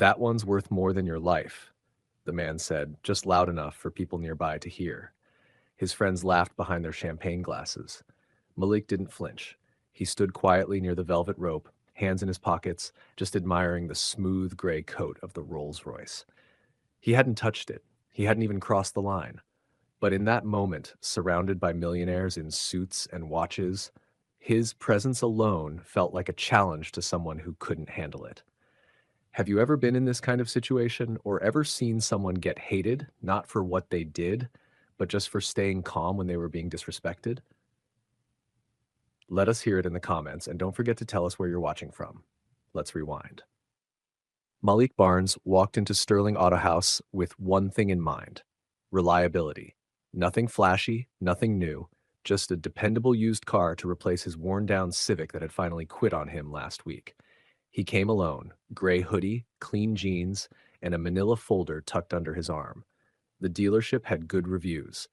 That one's worth more than your life, the man said, just loud enough for people nearby to hear. His friends laughed behind their champagne glasses. Malik didn't flinch. He stood quietly near the velvet rope, hands in his pockets, just admiring the smooth gray coat of the Rolls Royce. He hadn't touched it. He hadn't even crossed the line. But in that moment, surrounded by millionaires in suits and watches, his presence alone felt like a challenge to someone who couldn't handle it. Have you ever been in this kind of situation or ever seen someone get hated, not for what they did, but just for staying calm when they were being disrespected? Let us hear it in the comments, and don't forget to tell us where you're watching from. Let's rewind. Malik Barnes walked into Sterling Auto House with one thing in mind: reliability. Nothing flashy, nothing new, just a dependable used car to replace his worn-down Civic that had finally quit on him last week. He came alone, gray hoodie, clean jeans, and a manila folder tucked under his arm. The dealership had good reviews.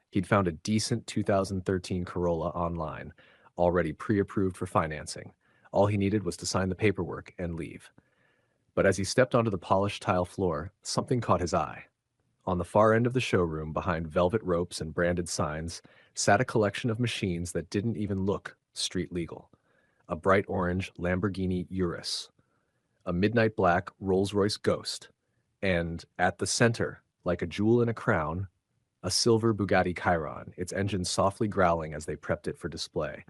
He'd found a decent 2013 Corolla online, already pre-approved for financing. All he needed was to sign the paperwork and leave. But as he stepped onto the polished tile floor, something caught his eye. On the far end of the showroom, behind velvet ropes and branded signs, sat a collection of machines that didn't even look street legal. A bright orange Lamborghini Urus, a midnight black Rolls-Royce Ghost, and at the center, like a jewel in a crown, a silver Bugatti Chiron, its engine softly growling as they prepped it for display.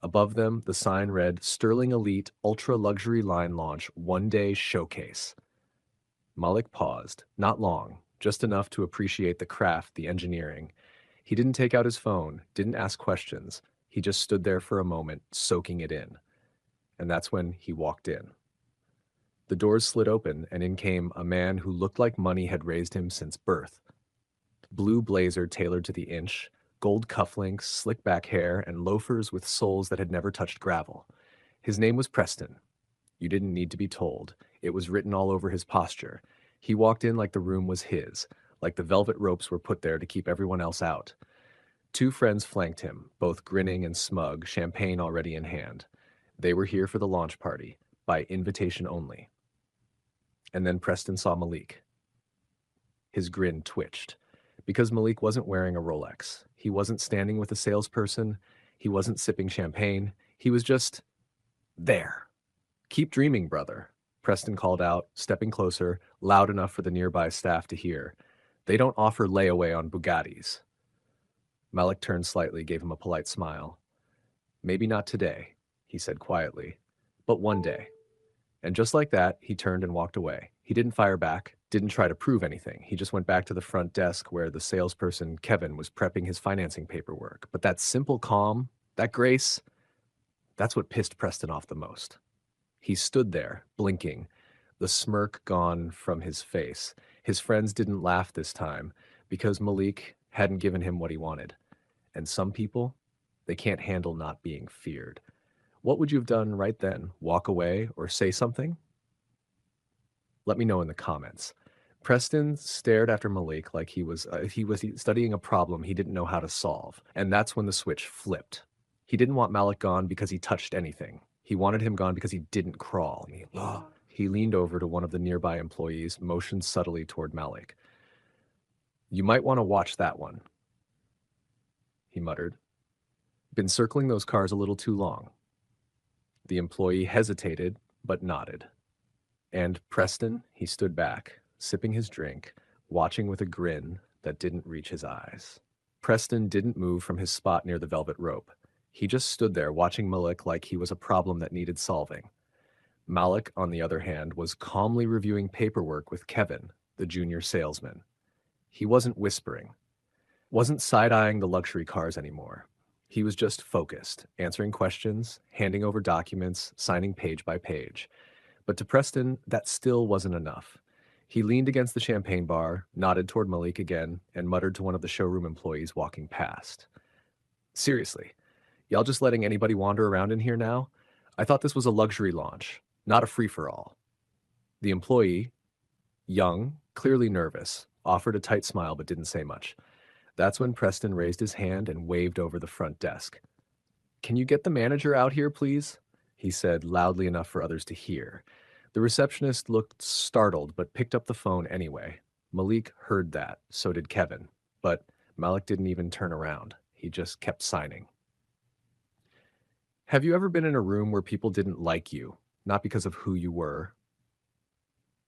Above them, the sign read, Sterling Elite Ultra Luxury Line Launch One-Day Showcase. Malik paused, not long, just enough to appreciate the craft, the engineering. He didn't take out his phone, didn't ask questions. He just stood there for a moment, soaking it in. And that's when he walked in. The doors slid open, and in came a man who looked like money had raised him since birth. Blue blazer tailored to the inch, gold cufflinks, slick back hair, and loafers with soles that had never touched gravel. His name was Preston. You didn't need to be told. It was written all over his posture. He walked in like the room was his, like the velvet ropes were put there to keep everyone else out. Two friends flanked him, both grinning and smug, champagne already in hand. They were here for the launch party, by invitation only. And then Preston saw Malik. His grin twitched. Because Malik wasn't wearing a Rolex. He wasn't standing with a salesperson. He wasn't sipping champagne. He was just there. Keep dreaming, brother, Preston called out, stepping closer, loud enough for the nearby staff to hear. They don't offer layaway on Bugattis. Malik turned slightly, gave him a polite smile. Maybe not today, he said quietly, but one day. And just like that, he turned and walked away. He didn't fire back, didn't try to prove anything. He just went back to the front desk where the salesperson, Kevin, was prepping his financing paperwork. But that simple calm, that grace, that's what pissed Preston off the most. He stood there, blinking, the smirk gone from his face. His friends didn't laugh this time because Malik hadn't given him what he wanted. And some people, they can't handle not being feared. What would you have done right then? Walk away or say something? Let me know in the comments. Preston stared after Malik like he was studying a problem he didn't know how to solve, and that's when the switch flipped. He didn't want Malik gone because he touched anything. He wanted him gone because he didn't crawl. He leaned over to one of the nearby employees, motioned subtly toward Malik. You might want to watch that one, he muttered. Been circling those cars a little too long. The employee hesitated, but nodded. And Preston, he stood back, sipping his drink, watching with a grin that didn't reach his eyes. Preston didn't move from his spot near the velvet rope. He just stood there watching Malik like he was a problem that needed solving. Malik, on the other hand, was calmly reviewing paperwork with Kevin, the junior salesman. He wasn't whispering, wasn't side-eyeing the luxury cars anymore. He was just focused, answering questions, handing over documents, signing page by page. But to Preston, that still wasn't enough. He leaned against the champagne bar, nodded toward Malik again, and muttered to one of the showroom employees walking past. Seriously, y'all just letting anybody wander around in here now? I thought this was a luxury launch, not a free-for-all. The employee, young, clearly nervous, offered a tight smile but didn't say much. That's when Preston raised his hand and waved over the front desk. Can you get the manager out here, please? He said loudly enough for others to hear. The receptionist looked startled but picked up the phone anyway. Malik heard that, so did Kevin. But Malik didn't even turn around. He just kept signing. Have you ever been in a room where people didn't like you, not because of who you were,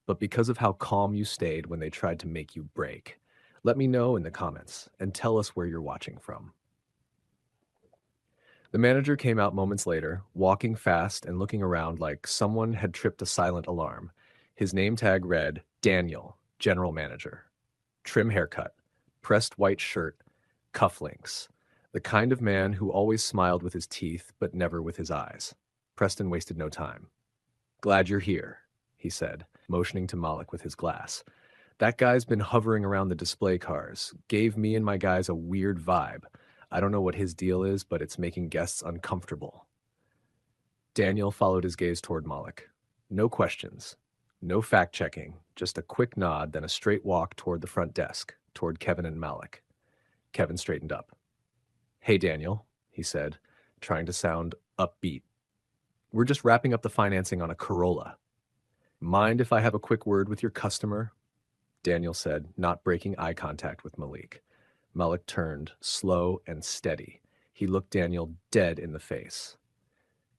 but because of how calm you stayed when they tried to make you break? Let me know in the comments and tell us where you're watching from. The manager came out moments later, walking fast and looking around like someone had tripped a silent alarm. His name tag read, Daniel, General Manager. Trim haircut, pressed white shirt, cufflinks. The kind of man who always smiled with his teeth but never with his eyes. Preston wasted no time. Glad you're here, he said, motioning to Malik with his glass. That guy's been hovering around the display cars, gave me and my guys a weird vibe. I don't know what his deal is, but it's making guests uncomfortable. Daniel followed his gaze toward Malik. No questions, no fact-checking, just a quick nod, then a straight walk toward the front desk, toward Kevin and Malik. Kevin straightened up. Hey, Daniel, he said, trying to sound upbeat. We're just wrapping up the financing on a Corolla. Mind if I have a quick word with your customer? Daniel said, not breaking eye contact with Malik. Malik turned, slow and steady. He looked Daniel dead in the face.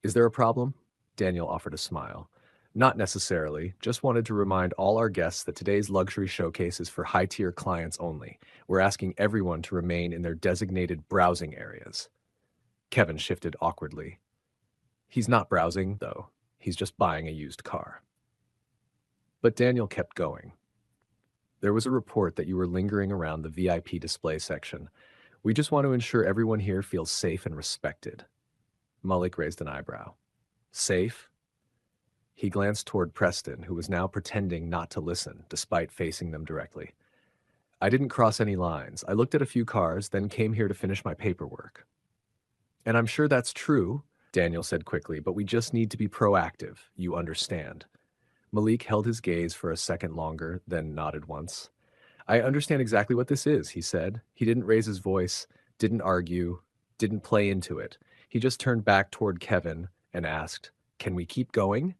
Is there a problem? Daniel offered a smile. Not necessarily, just wanted to remind all our guests that today's luxury showcase is for high-tier clients only. We're asking everyone to remain in their designated browsing areas. Kevin shifted awkwardly. He's not browsing, though. He's just buying a used car. But Daniel kept going. There was a report that you were lingering around the VIP display section. We just want to ensure everyone here feels safe and respected. Malik raised an eyebrow. Safe? He glanced toward Preston, who was now pretending not to listen, despite facing them directly. I didn't cross any lines. I looked at a few cars, then came here to finish my paperwork. And I'm sure that's true, Daniel said quickly, but we just need to be proactive, you understand. Malik held his gaze for a second longer, then nodded once. I understand exactly what this is, he said. He didn't raise his voice, didn't argue, didn't play into it. He just turned back toward Kevin and asked, Can we keep going?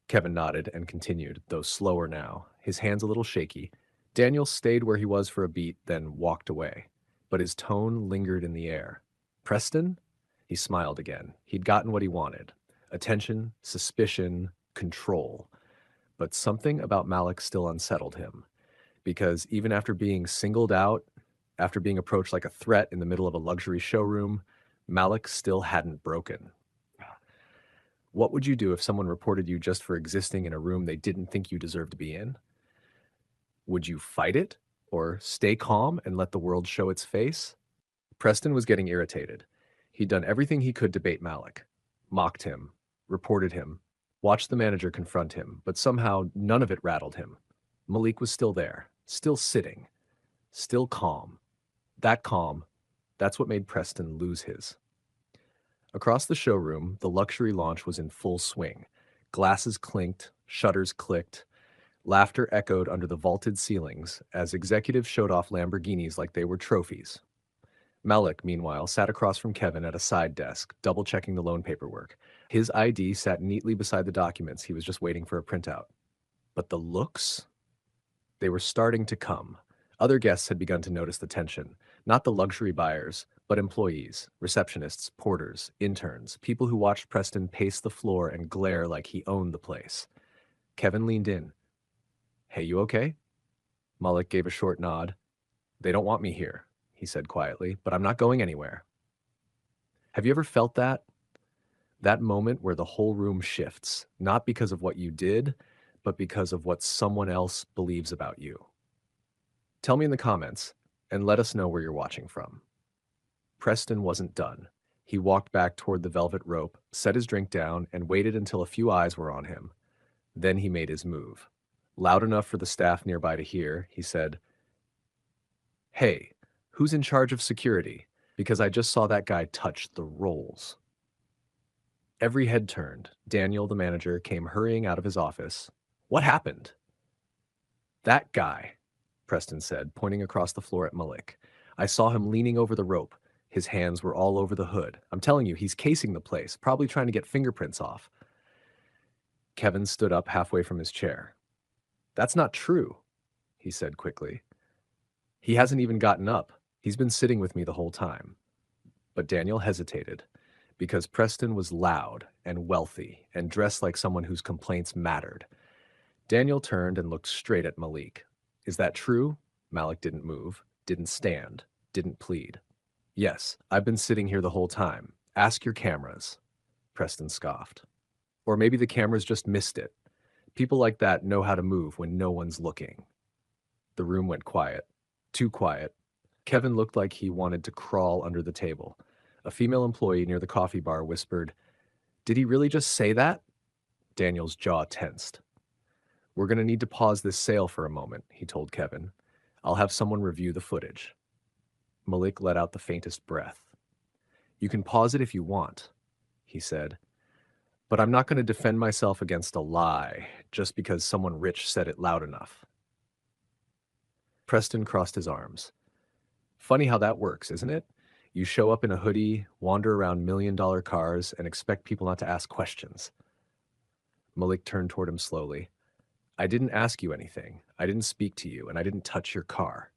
Kevin nodded and continued, though slower now, his hands a little shaky. Daniel stayed where he was for a beat, then walked away. But his tone lingered in the air. Preston? He smiled again. He'd gotten what he wanted. Attention, suspicion, control. But something about Malik still unsettled him. Because even after being singled out, after being approached like a threat in the middle of a luxury showroom, Malik still hadn't broken. What would you do if someone reported you just for existing in a room they didn't think you deserved to be in? Would you fight it? Or stay calm and let the world show its face? Preston was getting irritated. He'd done everything he could to bait Malik. Mocked him, reported him, watched the manager confront him, but somehow none of it rattled him. Malik was still there, still sitting, still calm. That calm, that's what made Preston lose his. Across the showroom, the luxury launch was in full swing. Glasses clinked, shutters clicked. Laughter echoed under the vaulted ceilings as executives showed off Lamborghinis like they were trophies. Malik, meanwhile, sat across from Kevin at a side desk, double-checking the loan paperwork. His ID sat neatly beside the documents. He was just waiting for a printout. But the looks? They were starting to come. Other guests had begun to notice the tension. Not the luxury buyers, but employees, receptionists, porters, interns, people who watched Preston pace the floor and glare like he owned the place. Kevin leaned in. Hey, you okay? Malik gave a short nod. They don't want me here, he said quietly, but I'm not going anywhere. Have you ever felt that? That moment where the whole room shifts, not because of what you did, but because of what someone else believes about you. Tell me in the comments, and let us know where you're watching from. Preston wasn't done. He walked back toward the velvet rope, set his drink down, and waited until a few eyes were on him. Then he made his move. Loud enough for the staff nearby to hear, he said, Hey, who's in charge of security? Because I just saw that guy touch the rolls. Every head turned. Daniel, the manager, came hurrying out of his office. What happened? That guy, Preston said, pointing across the floor at Malik. I saw him leaning over the rope. His hands were all over the hood. I'm telling you, he's casing the place, probably trying to get fingerprints off. Kevin stood up halfway from his chair. That's not true, he said quickly. He hasn't even gotten up. He's been sitting with me the whole time. But Daniel hesitated, because Preston was loud and wealthy and dressed like someone whose complaints mattered. Daniel turned and looked straight at Malik. Is that true? Malik didn't move, didn't stand, didn't plead. Yes, I've been sitting here the whole time. Ask your cameras. Preston scoffed. Or maybe the cameras just missed it. People like that know how to move when no one's looking. The room went quiet. Too quiet. Kevin looked like he wanted to crawl under the table. A female employee near the coffee bar whispered, "Did he really just say that?" Daniel's jaw tensed. "We're going to need to pause this sale for a moment," he told Kevin. "I'll have someone review the footage." Malik let out the faintest breath. "You can pause it if you want," he said. "But I'm not going to defend myself against a lie just because someone rich said it loud enough." Preston crossed his arms. "Funny how that works, isn't it? You show up in a hoodie, wander around million-dollar cars, and expect people not to ask questions." Malik turned toward him slowly. "I didn't ask you anything. I didn't speak to you, and I didn't touch your car."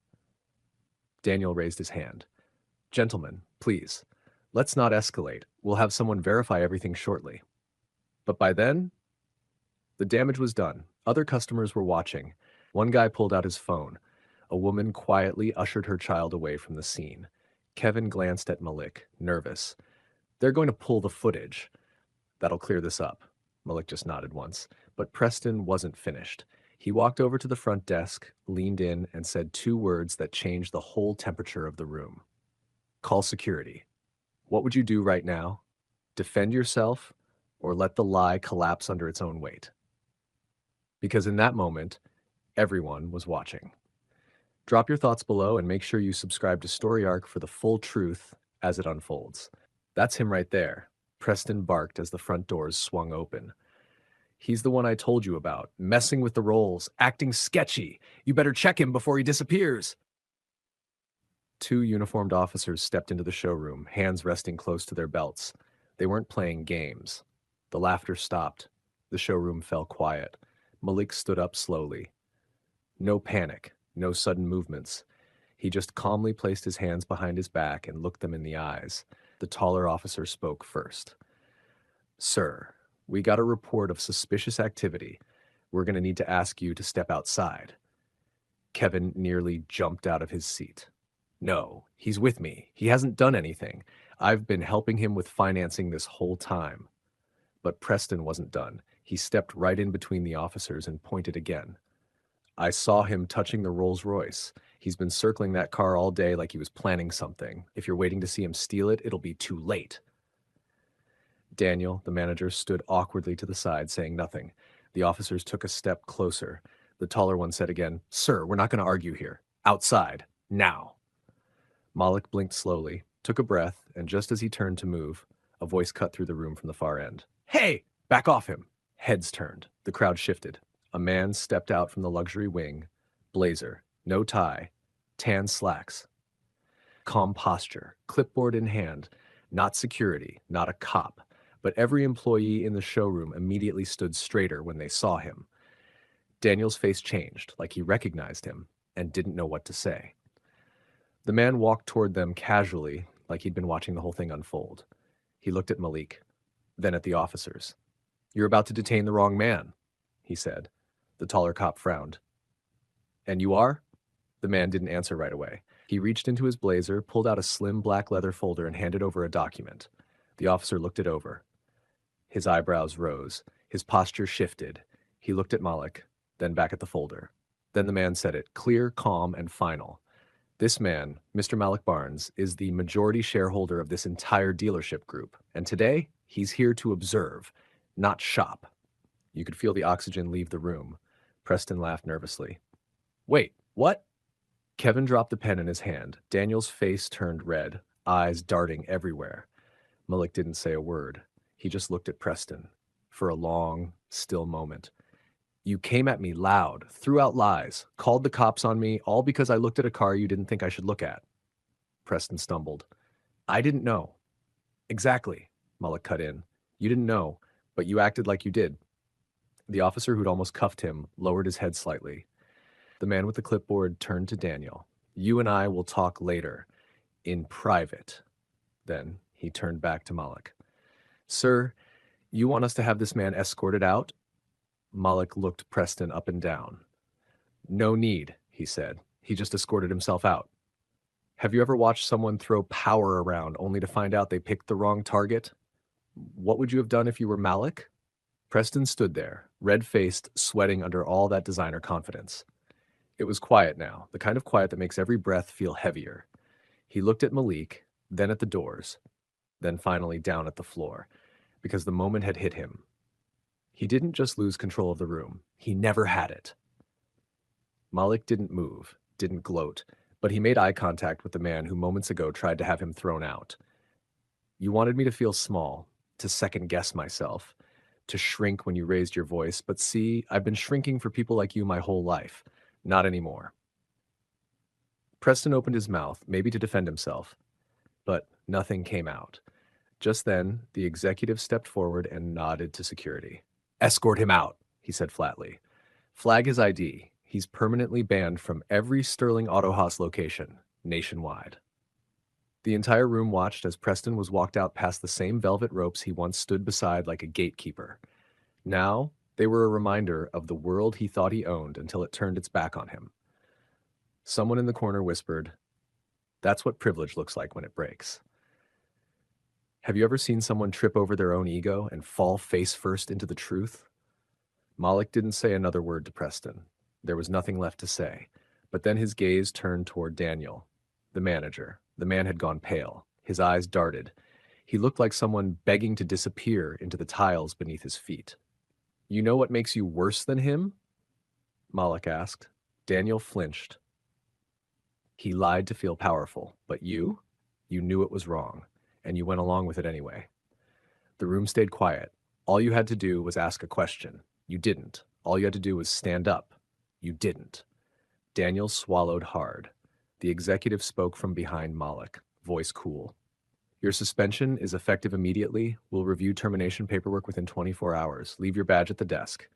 Daniel raised his hand. "Gentlemen, please, let's not escalate. We'll have someone verify everything shortly." But by then, the damage was done. Other customers were watching. One guy pulled out his phone. A woman quietly ushered her child away from the scene. Kevin glanced at Malik, nervous. "They're going to pull the footage. That'll clear this up." Malik just nodded once. But Preston wasn't finished. He walked over to the front desk, leaned in, and said two words that changed the whole temperature of the room. "Call security." What would you do right now? Defend yourself or let the lie collapse under its own weight? Because in that moment, everyone was watching. Drop your thoughts below and make sure you subscribe to Story Arc for the full truth as it unfolds. That's him right there. Preston barked as the front doors swung open. "He's the one I told you about, messing with the roles, acting sketchy. You better check him before he disappears." Two uniformed officers stepped into the showroom, hands resting close to their belts. They weren't playing games. The laughter stopped. The showroom fell quiet. Malik stood up slowly. No panic, no sudden movements. He just calmly placed his hands behind his back and looked them in the eyes. The taller officer spoke first. "Sir, we got a report of suspicious activity. We're going to need to ask you to step outside." Kevin nearly jumped out of his seat. "No, he's with me. He hasn't done anything. I've been helping him with financing this whole time." But Preston wasn't done. He stepped right in between the officers and pointed again. "I saw him touching the Rolls Royce. He's been circling that car all day like he was planning something. If you're waiting to see him steal it, it'll be too late." Daniel, the manager, stood awkwardly to the side, saying nothing. The officers took a step closer. The taller one said again, "Sir, we're not going to argue here. Outside. Now." Malik blinked slowly, took a breath, and just as he turned to move, a voice cut through the room from the far end. "Hey! Back off him!" Heads turned. The crowd shifted. A man stepped out from the luxury wing. Blazer, no tie, tan slacks. Calm posture, clipboard in hand. Not security, not a cop. But every employee in the showroom immediately stood straighter when they saw him. Daniel's face changed, like he recognized him, and didn't know what to say. The man walked toward them casually, like he'd been watching the whole thing unfold. He looked at Malik, then at the officers. "You're about to detain the wrong man," he said. The taller cop frowned. "And you are?" The man didn't answer right away. He reached into his blazer, pulled out a slim black leather folder, and handed over a document. The officer looked it over. His eyebrows rose. His posture shifted. He looked at Malik, then back at the folder. Then the man said it, clear, calm, and final. "This man, Mr. Malik Barnes, is the majority shareholder of this entire dealership group, and today he's here to observe, not shop." You could feel the oxygen leave the room. Preston laughed nervously. "Wait, what?" Kevin dropped the pen in his hand. Daniel's face turned red, eyes darting everywhere. Malik didn't say a word. He just looked at Preston for a long, still moment. "You came at me loud, threw out lies, called the cops on me, all because I looked at a car you didn't think I should look at." Preston stumbled. "I didn't know." "Exactly," Malik cut in. "You didn't know, but you acted like you did." The officer who'd almost cuffed him lowered his head slightly. The man with the clipboard turned to Daniel. You and I will talk later, in private. Then he turned back to Malik. Sir, you want us to have this man escorted out? Malik looked Preston up and down. No need, he said. He just escorted himself out. Have you ever watched someone throw power around only to find out they picked the wrong target? What would you have done if you were Malik? Preston stood there, red-faced, sweating under all that designer confidence. It was quiet now, the kind of quiet that makes every breath feel heavier. He looked at Malik, then at the doors, then finally down at the floor, because the moment had hit him. He didn't just lose control of the room. He never had it. Malik didn't move, didn't gloat, but he made eye contact with the man who moments ago tried to have him thrown out. You wanted me to feel small, to second-guess myself, to shrink when you raised your voice, but see, I've been shrinking for people like you my whole life. Not anymore. Preston opened his mouth, maybe to defend himself, but nothing came out. Just then, the executive stepped forward and nodded to security. Escort him out, he said flatly. Flag his ID. He's permanently banned from every Sterling Auto Haus location, nationwide. The entire room watched as Preston was walked out past the same velvet ropes he once stood beside like a gatekeeper. Now, they were a reminder of the world he thought he owned until it turned its back on him. Someone in the corner whispered, "That's what privilege looks like when it breaks." Have you ever seen someone trip over their own ego and fall face first into the truth? Malik didn't say another word to Preston. There was nothing left to say, but then his gaze turned toward Daniel, the manager. The man had gone pale. His eyes darted. He looked like someone begging to disappear into the tiles beneath his feet. You know what makes you worse than him? Malik asked. Daniel flinched. He lied to feel powerful, but you? You knew it was wrong, and you went along with it anyway. The room stayed quiet. All you had to do was ask a question. You didn't. All you had to do was stand up. You didn't. Daniel swallowed hard. The executive spoke from behind Malik, voice cool. Your suspension is effective immediately. We'll review termination paperwork within 24 hours. Leave your badge at the desk.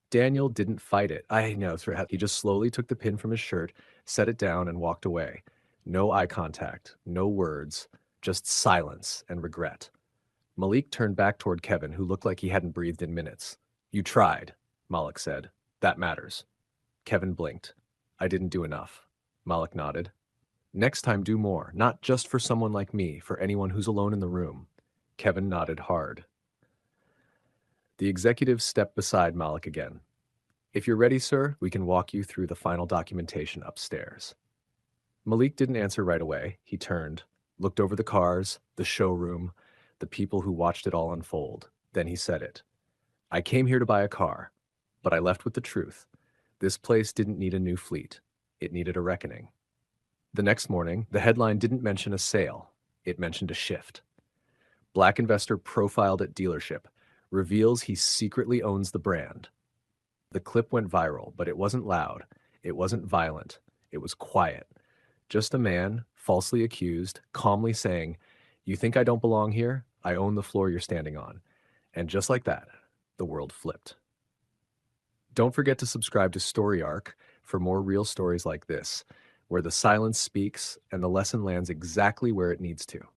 Daniel didn't fight it. I know. He just slowly took the pin from his shirt, set it down, and walked away. No eye contact, no words, just silence and regret. Malik turned back toward Kevin, who looked like he hadn't breathed in minutes. You tried, Malik said. That matters. Kevin blinked. I didn't do enough. Malik nodded. Next time do more, not just for someone like me, for anyone who's alone in the room. Kevin nodded hard. The executive stepped beside Malik again. If you're ready, sir, we can walk you through the final documentation upstairs. Malik didn't answer right away. He turned, looked over the cars, the showroom, the people who watched it all unfold. Then he said it. I came here to buy a car, but I left with the truth. This place didn't need a new fleet. It needed a reckoning. The next morning, the headline didn't mention a sale. It mentioned a shift. Black investor profiled at dealership, reveals he secretly owns the brand. The clip went viral, but it wasn't loud. It wasn't violent. It was quiet. Just a man, falsely accused, calmly saying, "You think I don't belong here? I own the floor you're standing on." And just like that, the world flipped. Don't forget to subscribe to Story Arc for more real stories like this, where the silence speaks and the lesson lands exactly where it needs to.